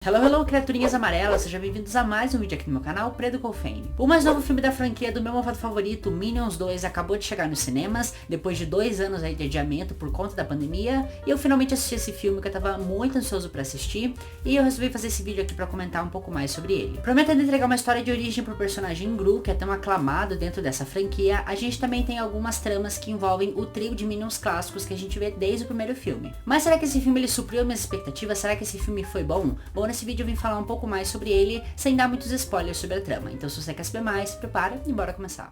Hello, criaturinhas amarelas, sejam bem-vindos a mais um vídeo aqui no meu canal, Pedro Colfane. O mais novo filme da franquia do meu malvado favorito, Minions 2, acabou de chegar nos cinemas, depois de 2 anos aí de adiamento por conta da pandemia, e eu finalmente assisti esse filme que eu tava muito ansioso pra assistir, e eu resolvi fazer esse vídeo aqui pra comentar um pouco mais sobre ele. Prometendo entregar uma história de origem pro personagem Gru, que é tão aclamado dentro dessa franquia, a gente também tem algumas tramas que envolvem o trio de Minions clássicos que a gente vê desde o primeiro filme. Mas será que esse filme ele supriu minhas expectativas? Será que esse filme foi bom? Bom, nesse vídeo eu vim falar um pouco mais sobre ele, sem dar muitos spoilers sobre a trama. Então se você quer saber mais, se prepara e bora começar.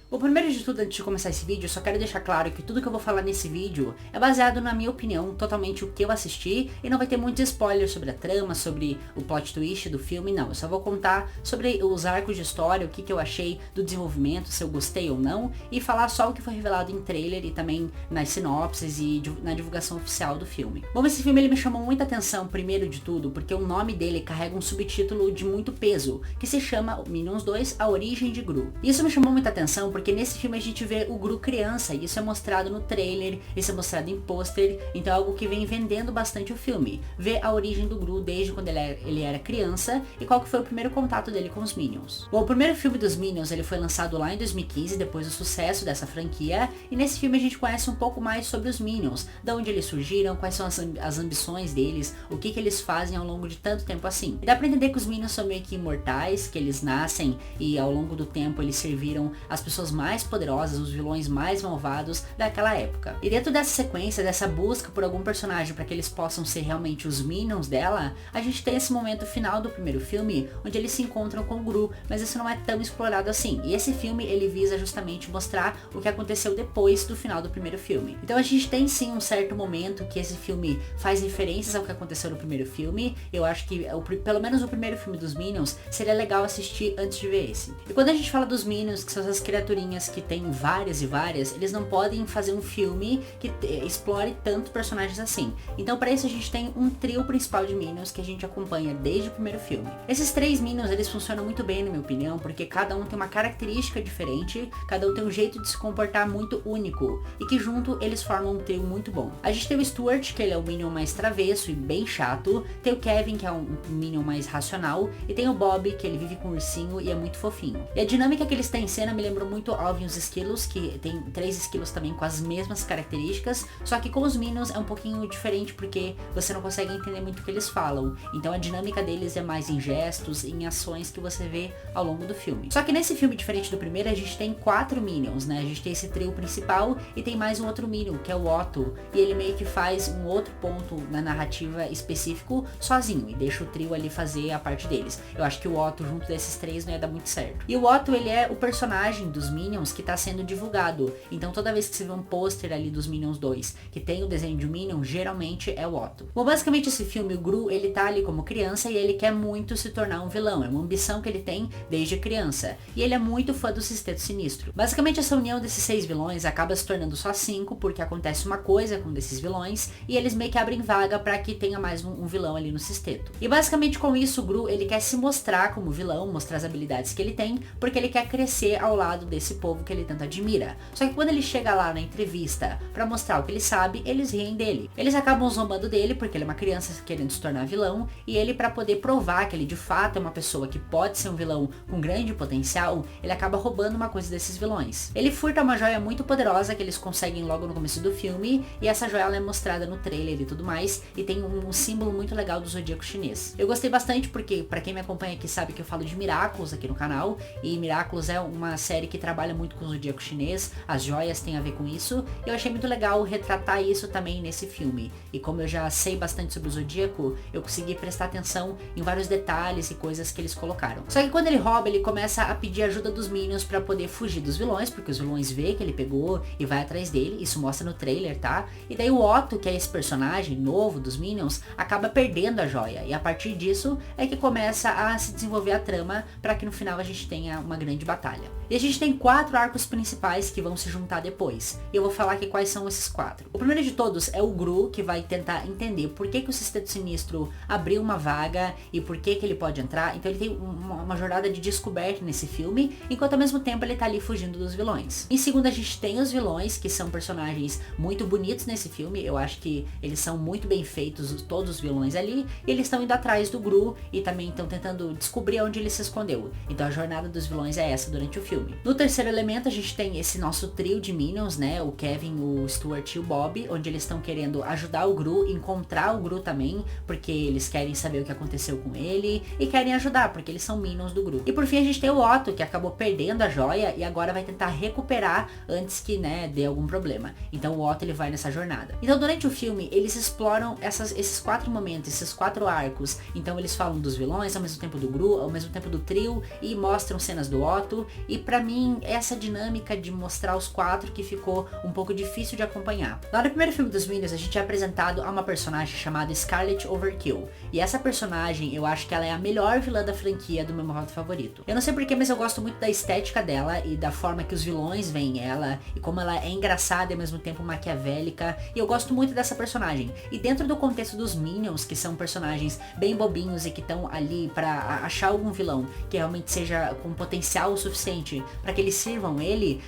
Bom, primeiro de tudo, antes de começar esse vídeo, eu só quero deixar claro que tudo que eu vou falar nesse vídeo é baseado na minha opinião, totalmente o que eu assisti, e não vai ter muitos spoilers sobre a trama, sobre o plot twist do filme, não. Eu só vou contar sobre os arcos de história, o que eu achei do desenvolvimento, se eu gostei ou não, e falar só o que foi revelado em trailer e também nas sinopses e na divulgação oficial do filme. Bom, esse filme ele me chamou muita atenção, primeiro de tudo, porque o nome dele carrega um subtítulo de muito peso, que se chama Minions 2, A Origem de Gru. Isso me chamou muita atenção porque nesse filme a gente vê o Gru criança, e isso é mostrado no trailer, isso é mostrado em pôster, então é algo que vem vendendo bastante o filme. Ver a origem do Gru desde quando ele era criança, e qual que foi o primeiro contato dele com os Minions. Bom, o primeiro filme dos Minions ele foi lançado lá em 2015, depois do sucesso dessa franquia, e nesse filme a gente conhece um pouco mais sobre os Minions, de onde eles surgiram, quais são as ambições deles, o que eles fazem ao longo de tanto tempo assim. E dá pra entender que os Minions são meio que imortais, que eles nascem e ao longo do tempo eles serviram as pessoas mais poderosas, os vilões mais malvados daquela época. E dentro dessa sequência, dessa busca por algum personagem para que eles possam ser realmente os Minions dela, a gente tem esse momento final do primeiro filme, onde eles se encontram com o Gru, mas isso não é tão explorado assim. E esse filme, ele visa justamente mostrar o que aconteceu depois do final do primeiro filme. Então a gente tem sim um certo momento que esse filme faz referências ao que aconteceu no primeiro filme. Eu acho que pelo menos o primeiro filme dos Minions seria legal assistir antes de ver esse. E quando a gente fala dos Minions, que são essas criaturinhas que tem várias e várias, eles não podem fazer um filme que explore tantos personagens assim. Então para isso a gente tem um trio principal de Minions que a gente acompanha desde o primeiro filme. Esses 3 Minions eles funcionam muito bem na minha opinião, porque cada um tem uma característica diferente, cada um tem um jeito de se comportar muito único, e que junto eles formam um trio muito bom. A gente tem o Stuart, que ele é o Minion mais travesso e bem chato, tem o Kevin, que é um Minion mais racional, e tem o Bob, que ele vive com um ursinho e é muito fofinho. E a dinâmica que eles têm em cena me lembrou muito Alvin os Esquilos, que tem 3 esquilos também com as mesmas características, só que com os Minions é um pouquinho diferente porque você não consegue entender muito o que eles falam, então a dinâmica deles é mais em gestos e em ações que você vê ao longo do filme. Só que nesse filme, diferente do primeiro, a gente tem 4 Minions, né? A gente tem esse trio principal e tem mais um outro Minion, que é o Otto, e ele meio que faz um outro ponto na narrativa específico sozinho, e deixa o trio ali fazer a parte deles. Eu acho que o Otto junto desses 3 não ia dar muito certo. E o Otto, ele é o personagem dos Minions que tá sendo divulgado, então toda vez que você vê um pôster ali dos Minions 2 que tem o desenho de um Minion, geralmente é o Otto. Bom, basicamente esse filme, o Gru, ele tá ali como criança e ele quer muito se tornar um vilão, é uma ambição que ele tem desde criança, e ele é muito fã do Sexteto Sinistro. Basicamente essa união desses 6 vilões acaba se tornando só 5, porque acontece uma coisa com desses vilões, e eles meio que abrem vaga pra que tenha mais um vilão ali no Sexteto. E basicamente com isso o Gru, ele quer se mostrar como vilão, mostrar as habilidades que ele tem, porque ele quer crescer ao lado desse povo que ele tanto admira. Só que quando ele chega lá na entrevista pra mostrar o que ele sabe, eles riem dele. Eles acabam zombando dele porque ele é uma criança querendo se tornar vilão, e ele, pra poder provar que ele de fato é uma pessoa que pode ser um vilão com grande potencial, ele acaba roubando uma coisa desses vilões. Ele furta uma joia muito poderosa que eles conseguem logo no começo do filme, e essa joia ela é mostrada no trailer e tudo mais, e tem um símbolo muito legal do zodíaco chinês. Eu gostei bastante porque, pra quem me acompanha aqui sabe que eu falo de Miraculous aqui no canal, e Miraculous é uma série que trabalha muito com o zodíaco chinês, as joias têm a ver com isso, e eu achei muito legal retratar isso também nesse filme. E como eu já sei bastante sobre o zodíaco, eu consegui prestar atenção em vários detalhes e coisas que eles colocaram. Só que quando ele rouba, ele começa a pedir ajuda dos Minions pra poder fugir dos vilões, porque os vilões vê que ele pegou e vai atrás dele, isso mostra no trailer, tá? E daí o Otto, que é esse personagem novo dos Minions, acaba perdendo a joia, e a partir disso é que começa a se desenvolver a trama pra que no final a gente tenha uma grande batalha. E a gente tem 4 arcos principais que vão se juntar depois. E eu vou falar aqui quais são esses 4. O primeiro de todos é o Gru, que vai tentar entender por que o Sexteto Sinistro abriu uma vaga e por que ele pode entrar. Então ele tem uma jornada de descoberta nesse filme, enquanto ao mesmo tempo ele tá ali fugindo dos vilões. Em segundo, a gente tem os vilões, que são personagens muito bonitos nesse filme. Eu acho que eles são muito bem feitos, todos os vilões ali. E eles estão indo atrás do Gru e também estão tentando descobrir onde ele se escondeu. Então a jornada dos vilões é essa durante o filme. No terceiro elemento, a gente tem esse nosso trio de Minions, né? O Kevin, o Stuart e o Bob, onde eles estão querendo ajudar o Gru, encontrar o Gru também, porque eles querem saber o que aconteceu com ele e querem ajudar, porque eles são Minions do Gru. E por fim a gente tem o Otto, que acabou perdendo a joia e agora vai tentar recuperar antes que, né, dê algum problema. Então o Otto ele vai nessa jornada. Então durante o filme eles exploram esses 4 momentos, esses 4 arcos. Então eles falam dos vilões, ao mesmo tempo do Gru, ao mesmo tempo do trio e mostram cenas do Otto. E pra mim essa dinâmica de mostrar os 4 que ficou um pouco difícil de acompanhar. Lá no primeiro filme dos Minions a gente é apresentado a uma personagem chamada Scarlet Overkill. E essa personagem eu acho que ela é a melhor vilã da franquia do meu modo favorito. Eu não sei porquê, mas eu gosto muito da estética dela e da forma que os vilões veem ela e como ela é engraçada e ao mesmo tempo maquiavélica. E eu gosto muito dessa personagem. E dentro do contexto dos Minions, que são personagens bem bobinhos e que estão ali pra achar algum vilão que realmente seja com potencial o suficiente para que eles sirvam ele,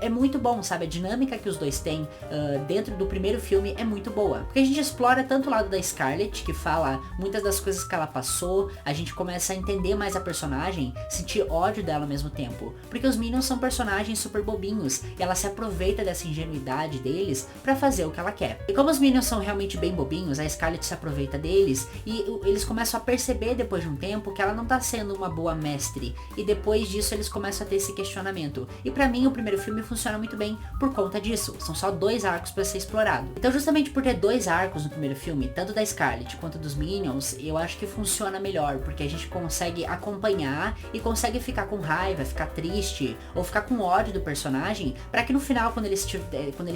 é muito bom, sabe? A dinâmica que os dois têm dentro do primeiro filme é muito boa. Porque a gente explora tanto o lado da Scarlet, que fala muitas das coisas que ela passou, a gente começa a entender mais a personagem, sentir ódio dela ao mesmo tempo. Porque os Minions são personagens super bobinhos e ela se aproveita dessa ingenuidade deles pra fazer o que ela quer. E como os Minions são realmente bem bobinhos, a Scarlet se aproveita deles e eles começam a perceber depois de um tempo que ela não tá sendo uma boa mestre. E depois disso eles começam a ter esse questionamento. E pra mim o primeiro filme funciona muito bem por conta disso. São só 2 arcos pra ser explorado. Então justamente por ter 2 arcos no primeiro filme, tanto da Scarlet quanto dos Minions, eu acho que funciona melhor, porque a gente consegue acompanhar e consegue ficar com raiva, ficar triste ou ficar com ódio do personagem, para que no final, quando eles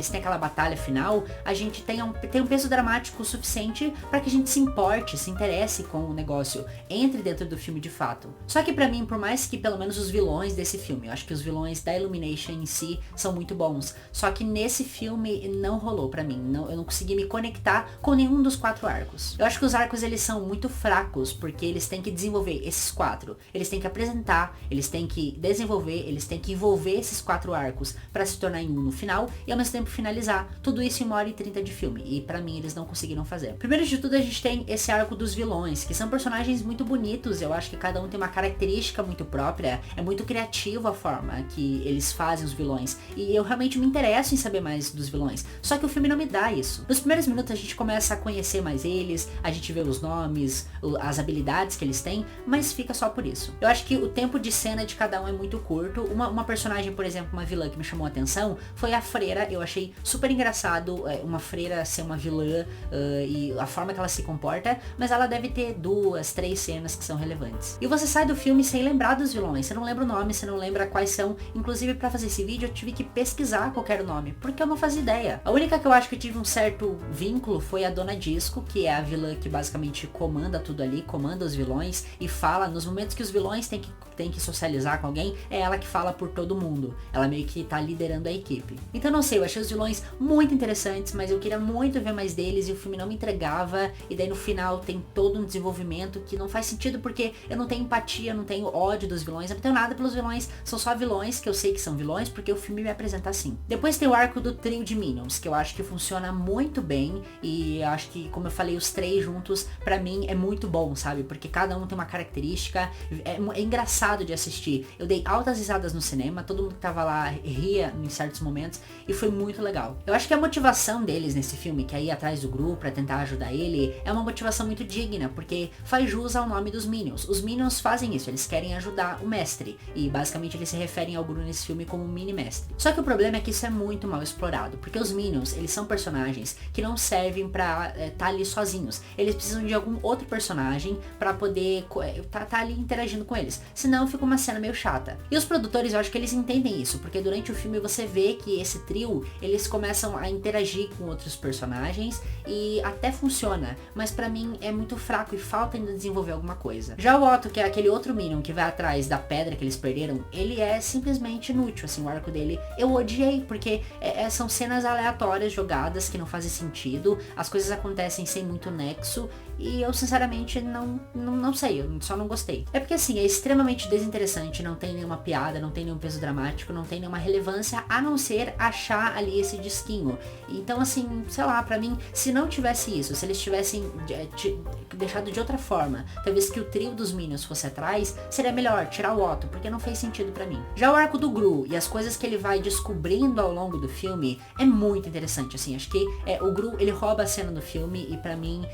têm aquela batalha final, a gente tenha um peso dramático suficiente para que a gente se importe, se interesse com o negócio, entre dentro do filme de fato. Só que pra mim, por mais que pelo menos os vilões desse filme, eu acho que os vilões da Illumination em si são muito bons, só que nesse filme não rolou pra mim, eu não consegui me conectar com nenhum dos 4 arcos. Eu acho que os arcos eles são muito fracos, porque eles têm que desenvolver esses 4, eles têm que apresentar, eles têm que desenvolver, eles têm que envolver esses 4 arcos pra se tornar em um no final e ao mesmo tempo finalizar tudo isso em 1h30 de filme, e pra mim eles não conseguiram fazer. Primeiro de tudo a gente tem esse arco dos vilões, que são personagens muito bonitos, eu acho que cada um tem uma característica muito própria, é muito criativo a forma que eles fazem os vilões, e eu realmente me interesso em saber mais dos vilões, só que o filme não me dá isso. Nos primeiros minutos a gente começa a conhecer mais eles, a gente vê os nomes, as habilidades que eles têm, mas fica só por isso. Eu acho que o tempo de cena de cada um é muito curto. Uma personagem, por exemplo, uma vilã que me chamou a atenção foi a freira. Eu achei super engraçado uma freira ser uma vilã e a forma que ela se comporta, mas ela deve ter 2, 3 cenas que são relevantes. E você sai do filme sem lembrar dos vilões, você não lembra o nome, você não lembra quais são. Inclusive pra fazer esse vídeo eu tive que pesquisar qual era o nome, porque eu não fazia ideia. A única que eu acho que eu tive um certo vínculo foi a Dona Disco, que é a vilã que basicamente comanda tudo ali, comanda os vilões e fala nos momentos que os vilões têm que socializar com alguém, é ela que fala por todo mundo. Ela meio que tá liderando a equipe. Então não sei, eu achei os vilões muito interessantes, mas eu queria muito ver mais deles e o filme não me entregava, e daí no final tem todo um desenvolvimento que não faz sentido, porque eu não tenho empatia, não tenho ódio dos vilões, eu não tenho nada pelos vilões, são só vilões que eu sei que são vilões, porque o filme me apresenta assim. Depois tem o arco do trio de Minions, que eu acho que funciona muito bem, e eu acho que, como eu falei, os 3 juntos, pra mim é muito bom, sabe? Porque cada um tem uma característica, é engraçado de assistir. Eu dei altas risadas no cinema, todo mundo que tava lá ria em certos momentos, e foi muito legal. Eu acho que a motivação deles nesse filme, que é ir atrás do grupo pra tentar ajudar ele, é uma motivação muito digna, porque faz jus ao nome dos Minions. Os Minions fazem isso, eles querem ajudar o mestre, e basicamente eles se referem ao Gru nesse filme como um mini-mestre. Só que o problema é que isso é muito mal explorado, porque os Minions, eles são personagens que não servem pra tá ali sozinhos. Eles precisam de algum outro personagem pra poder tá ali interagindo com eles. Senão senão fica uma cena meio chata. E os produtores, eu acho que eles entendem isso, porque durante o filme você vê que esse trio, eles começam a interagir com outros personagens e até funciona, mas pra mim é muito fraco e falta ainda desenvolver alguma coisa. Já o Otto, que é aquele outro Minion que vai atrás da pedra que eles perderam, ele é simplesmente inútil, assim, o arco dele eu odiei, porque são cenas aleatórias jogadas que não fazem sentido, as coisas acontecem sem muito nexo, e eu sinceramente não sei, eu só não gostei. É porque assim, é extremamente desinteressante, não tem nenhuma piada, não tem nenhum peso dramático, não tem nenhuma relevância, a não ser achar ali esse disquinho. Então assim, sei lá, pra mim, se não tivesse isso, se eles tivessem deixado de outra forma, talvez que o trio dos Minions fosse atrás, seria melhor tirar o Otto, porque não fez sentido pra mim. Já o arco do Gru e as coisas que ele vai descobrindo ao longo do filme é muito interessante, assim, acho que o Gru, ele rouba a cena do filme e pra mim,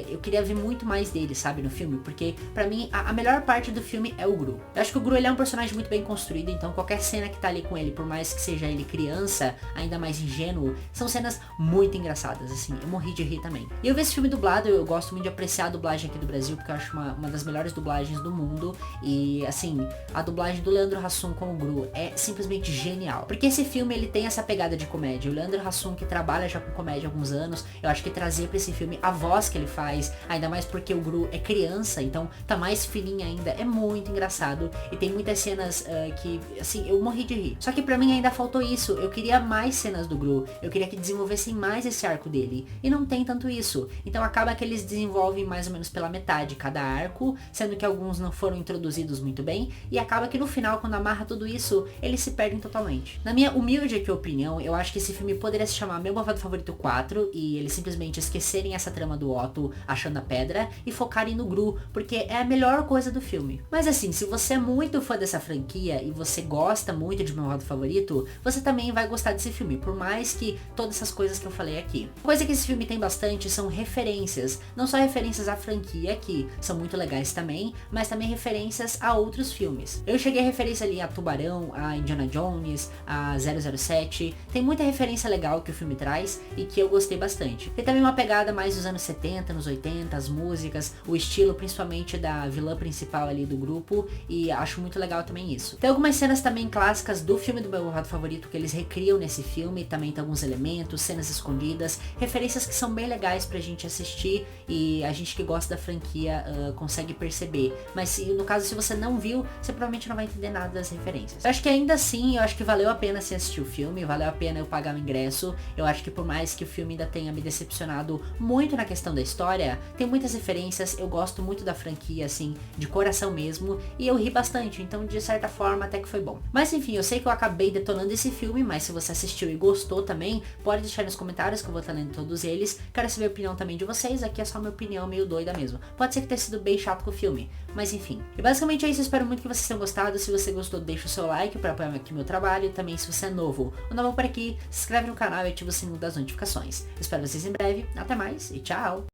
eu queria ver muito mais dele, sabe, no filme, porque pra mim a melhor parte do filme é o Gru. Eu acho que o Gru, ele é um personagem muito bem construído, então qualquer cena que tá ali com ele, por mais que seja ele criança, ainda mais ingênuo, são cenas muito engraçadas, assim, eu morri de rir também. E eu vi esse filme dublado, eu gosto muito de apreciar a dublagem aqui do Brasil, porque eu acho uma das melhores dublagens do mundo, e assim, a dublagem do Leandro Hassum com o Gru é simplesmente genial, porque esse filme, ele tem essa pegada de comédia. O Leandro Hassum, que trabalha já com comédia há alguns anos, eu acho que trazer pra esse filme a voz que ele faz, ainda mais porque o Gru é criança, então tá mais fininha ainda, é muito engraçado, e tem muitas cenas que, assim, eu morri de rir. Só que pra mim ainda faltou isso, eu queria mais cenas do Gru, eu queria que desenvolvessem mais esse arco dele, e não tem tanto isso. Então acaba que eles desenvolvem mais ou menos pela metade cada arco, sendo que alguns não foram introduzidos muito bem, e acaba que no final, quando amarra tudo isso, eles se perdem totalmente. Na minha humilde aqui opinião, eu acho que esse filme poderia se chamar Meu Malvado Favorito 4, e eles simplesmente esquecerem essa trama do Otto achando a pedra e focarem no Gru, porque é a melhor coisa do filme. Mas assim, se você é muito fã dessa franquia e você gosta muito de Meu Malvado Favorito, você também vai gostar desse filme, por mais que todas essas coisas que eu falei aqui. Uma coisa que esse filme tem bastante são referências, não só referências à franquia, que são muito legais também, mas também referências a outros filmes. Eu cheguei a referência ali a Tubarão, a Indiana Jones, a 007, tem muita referência legal que o filme traz e que eu gostei bastante. Tem também uma pegada mais dos anos 70, nos 80, as músicas, o estilo principalmente da vilã principal ali do grupo, e acho muito legal também isso. Tem algumas cenas também clássicas do filme do Meu Malvado Favorito que eles recriam nesse filme, também tem alguns elementos, cenas escondidas, referências que são bem legais pra gente assistir e a gente que gosta da franquia consegue perceber. Mas no caso, se você não viu, você provavelmente não vai entender nada das referências. Eu acho que ainda assim, eu acho que valeu a pena se assistir o filme, valeu a pena eu pagar o ingresso. Eu acho que por mais que o filme ainda tenha me decepcionado muito na questão da história, tem muitas referências, eu gosto muito da franquia, assim, de coração mesmo, e eu ri bastante, então de certa forma até que foi bom. Mas enfim, eu sei que eu acabei detonando esse filme, mas se você assistiu e gostou também, pode deixar nos comentários que eu vou estar lendo todos eles. Quero saber a opinião também de vocês, aqui é só minha opinião meio doida mesmo. Pode ser que tenha sido bem chato com o filme, mas enfim. E basicamente é isso, eu espero muito que vocês tenham gostado. Se você gostou, deixa o seu like para apoiar aqui meu trabalho, e também se você é novo ou novo por aqui, se inscreve no canal e ativa o sininho das notificações. Espero vocês em breve, até mais e tchau!